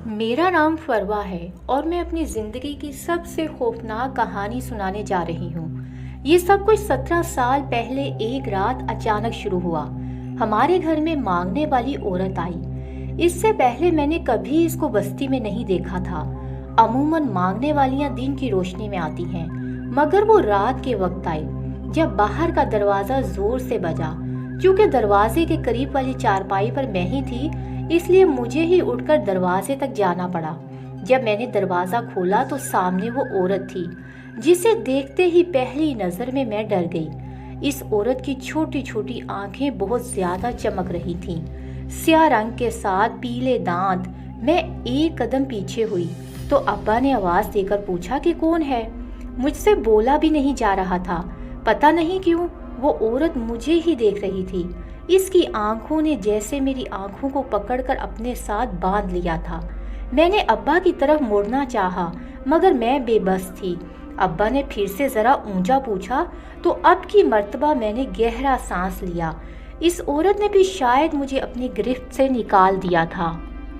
मेरा नाम फरवा है और मैं अपनी ज़िंदगी की सबसे खौफनाक कहानी सुनाने जा रही हूँ। ये सब कुछ 17 साल पहले एक रात अचानक शुरू हुआ। हमारे घर में मांगने वाली औरत आई। इससे पहले मैंने कभी इसको बस्ती में नहीं देखा था। अमूमन मांगने वालियाँ दिन की रोशनी में आती हैं, मगर वो रात के वक्त आई जब बाहर का दरवाज़ा ज़ोर से बजा। क्योंकि दरवाजे के करीब वाली चारपाई पर मैं ही थी, इसलिए मुझे ही उठकर दरवाजे तक जाना पड़ा। जब मैंने दरवाज़ा खोला तो सामने वो औरत थी, जिसे देखते ही पहली नज़र में मैं डर गई। इस औरत की छोटी छोटी आंखें बहुत ज्यादा चमक रही थीं, स्याह रंग के साथ पीले दांत। मैं एक कदम पीछे हुई तो अब्बा ने आवाज देकर पूछा कि कौन है। मुझसे बोला भी नहीं जा रहा था। पता नहीं क्यों वो औरत मुझे ही देख रही थी। इसकी आंखों ने जैसे मेरी आंखों को पकड़कर अपने साथ बांध लिया था। मैंने अब्बा की तरफ मुड़ना चाहा, मगर मैं बेबस थी। अब्बा ने फिर से जरा ऊंचा पूछा तो अब की मर्तबा मैंने गहरा सांस लिया। इस औरत ने भी शायद मुझे अपनी गिरफ्त से निकाल दिया था।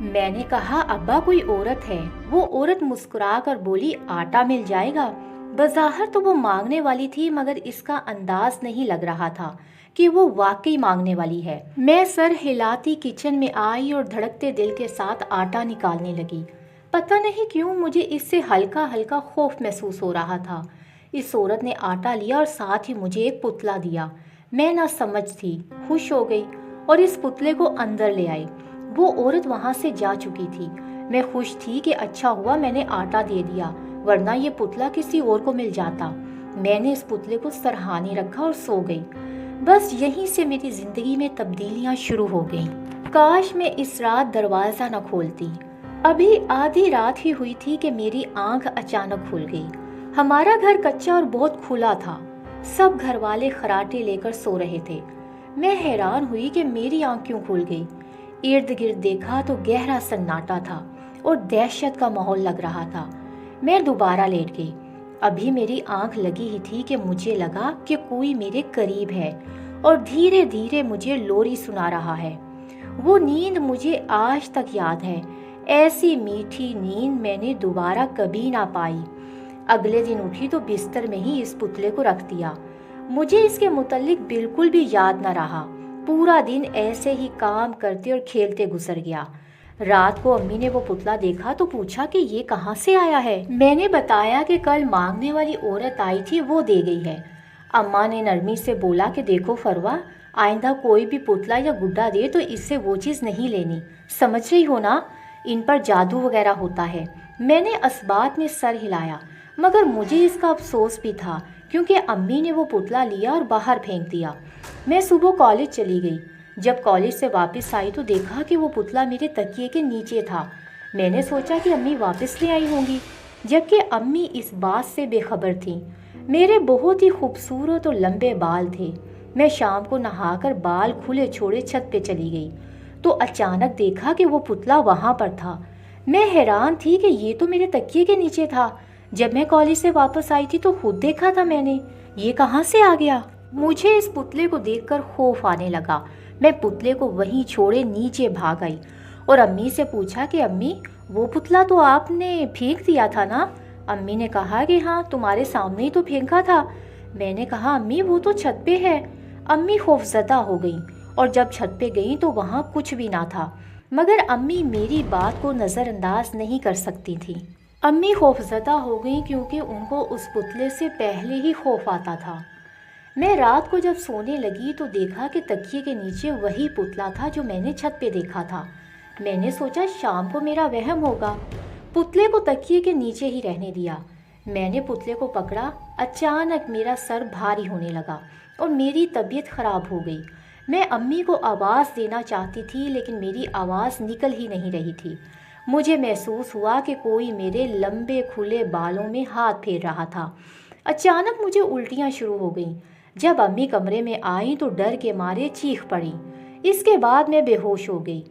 मैंने कहा, अब्बा कोई औरत है। वो औरत मुस्कुरा कर बोली, आटा मिल जाएगा। बज़ाहिर तो वो मांगने वाली थी, मगर इसका अंदाज नहीं लग रहा था कि वो वाकई मांगने वाली है। मैं सर हिलाती किचन में आई और धड़कते दिल के साथ आटा निकालने लगी। पता नहीं क्यों मुझे इससे हल्का हल्का खौफ महसूस हो रहा था। इस औरत ने आटा लिया और साथ ही मुझे एक पुतला दिया। मैं ना समझ थी, खुश हो गई और इस पुतले को अंदर ले आई। वो औरत वहां से जा चुकी थी। मैं खुश थी कि अच्छा हुआ मैंने आटा दे दिया, वरना ये पुतला किसी और को मिल जाता। मैंने इस पुतले को सरहाने रखा और सो गई। बस यहीं से मेरी जिंदगी में तब्दीलियां शुरू हो गईं। काश मैं इस रात दरवाजा न खोलती। अभी आधी रात ही हुई थी कि मेरी आंख अचानक खुल गई। हमारा घर कच्चा और बहुत खुला था। सब घर वाले खराटे लेकर सो रहे थे। मैं हैरान हुई कि मेरी आंख क्यों खुल गई। इर्द गिर्द देखा तो गहरा सन्नाटा था और दहशत का माहौल लग रहा था। मैं दोबारा लेट गई। अभी मेरी आंख लगी ही थी कि मुझे लगा कि कोई मेरे करीब है और धीरे धीरे मुझे लोरी सुना रहा है। वो नींद मुझे आज तक याद है। ऐसी मीठी नींद मैंने दोबारा कभी ना पाई। अगले दिन उठी तो बिस्तर में ही इस पुतले को रख दिया। मुझे इसके मुतालिक बिल्कुल भी याद न रहा। पूरा दिन ऐसे ही काम करते और खेलते गुजर गया। रात को अम्मी ने वो पुतला देखा तो पूछा कि ये कहाँ से आया है। मैंने बताया कि कल मांगने वाली औरत आई थी, वो दे गई है। अम्मा ने नरमी से बोला कि देखो फरवा, आइंदा कोई भी पुतला या गुड्डा दे तो इससे वो चीज़ नहीं लेनी, समझ रही हो ना, इन पर जादू वगैरह होता है। मैंने असबात में सर हिलाया, मगर मुझे इसका अफसोस भी था क्योंकि अम्मी ने वो पुतला लिया और बाहर फेंक दिया। मैं सुबह कॉलेज चली गई। जब कॉलेज से वापस आई तो देखा कि वो पुतला मेरे तकिए के नीचे था। मैंने सोचा कि अम्मी वापस ले आई होंगी, जबकि अम्मी इस बात से बेखबर थीं। मेरे बहुत ही खूबसूरत और लंबे बाल थे। मैं शाम को नहाकर बाल खुले छोड़े छत पे चली गई तो अचानक देखा कि वो पुतला वहाँ पर था। मैं हैरान थी कि ये तो मेरे तकिए के नीचे था। जब मैं कॉलेज से वापस आई थी तो खुद देखा था मैंने, ये कहाँ से आ गया। मुझे इस पुतले को देखकर खौफ आने लगा। मैं पुतले को वहीं छोड़े नीचे भाग आई और अम्मी से पूछा कि अम्मी, वो पुतला तो आपने फेंक दिया था ना। अम्मी ने कहा कि हाँ, तुम्हारे सामने ही तो फेंका था। मैंने कहा, अम्मी वो तो छत पे है। अम्मी खौफजदा हो गई और जब छत पे गई तो वहाँ कुछ भी ना था। मगर अम्मी मेरी बात को नज़रअंदाज नहीं कर सकती थी। अम्मी खौफजदा हो गई क्योंकि उनको उस पुतले से पहले ही खौफ आता था। मैं रात को जब सोने लगी तो देखा कि तकिए के नीचे वही पुतला था जो मैंने छत पे देखा था। मैंने सोचा शाम को मेरा वहम होगा। पुतले को तकिए के नीचे ही रहने दिया। मैंने पुतले को पकड़ा। अचानक मेरा सर भारी होने लगा और मेरी तबीयत खराब हो गई। मैं अम्मी को आवाज़ देना चाहती थी, लेकिन मेरी आवाज़ निकल ही नहीं रही थी। मुझे महसूस हुआ कि कोई मेरे लंबे खुले बालों में हाथ फेर रहा था। अचानक मुझे उल्टियाँ शुरू हो गईं। जब अम्मी कमरे में आई तो डर के मारे चीख पड़ी। इसके बाद मैं बेहोश हो गई।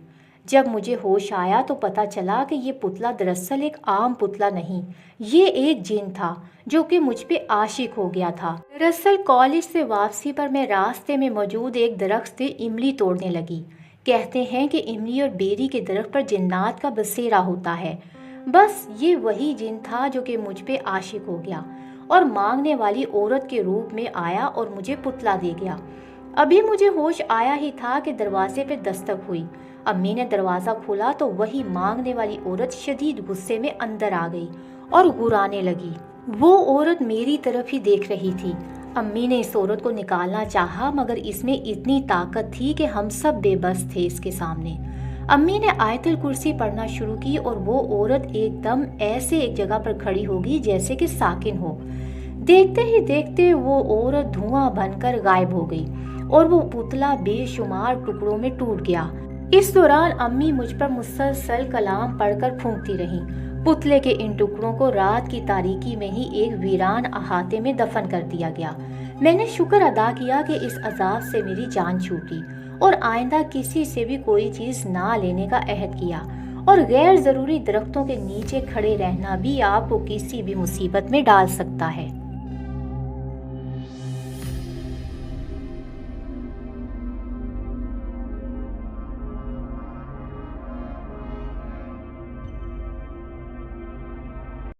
जब मुझे होश आया तो पता चला कि ये पुतला दरअसल एक आम पुतला नहीं, ये एक जिन था जो कि मुझ पे आशिक हो गया था। दरअसल कॉलेज से वापसी पर मैं रास्ते में मौजूद एक दरख्त से इमली तोड़ने लगी کہتے ہیں کہ املی اور بیری کے درخت پر جنات کا بسیرا ہوتا ہے۔ بس یہ وہی جن تھا جو کہ مجھ پہ عاشق ہو گیا اور مانگنے والی عورت کے روپ میں آیا اور مجھے پتلا دے گیا۔ ابھی مجھے ہوش آیا ہی تھا کہ دروازے پہ دستک ہوئی۔ امی نے دروازہ کھولا تو وہی مانگنے والی عورت شدید غصے میں اندر آ گئی اور گھرانے لگی۔ وہ عورت میری طرف ہی دیکھ رہی تھی۔ امی نے اس عورت کو نکالنا چاہا مگر اس میں اتنی طاقت تھی کہ ہم سب بے بس تھے اس کے سامنے۔ امی نے آیت الکرسی پڑھنا شروع کی اور وہ عورت ایک دم ایسے ایک جگہ پر کھڑی ہوگی جیسے کہ ساکن ہو۔ دیکھتے ہی دیکھتے وہ عورت دھواں بن کر غائب ہو گئی اور وہ پتلا بے شمار ٹکڑوں میں ٹوٹ گیا۔ اس دوران امی مجھ پر مسلسل کلام پڑھ کر پھونکتی رہیں۔ پتلے کے ان ٹکڑوں کو رات کی تاریکی میں ہی ایک ویران احاطے میں دفن کر دیا گیا۔ میں نے شکر ادا کیا کہ اس عذاب سے میری جان چھوٹی اور آئندہ کسی سے بھی کوئی چیز نہ لینے کا عہد کیا، اور غیر ضروری درختوں کے نیچے کھڑے رہنا بھی آپ کو کسی بھی مصیبت میں ڈال سکتا ہے۔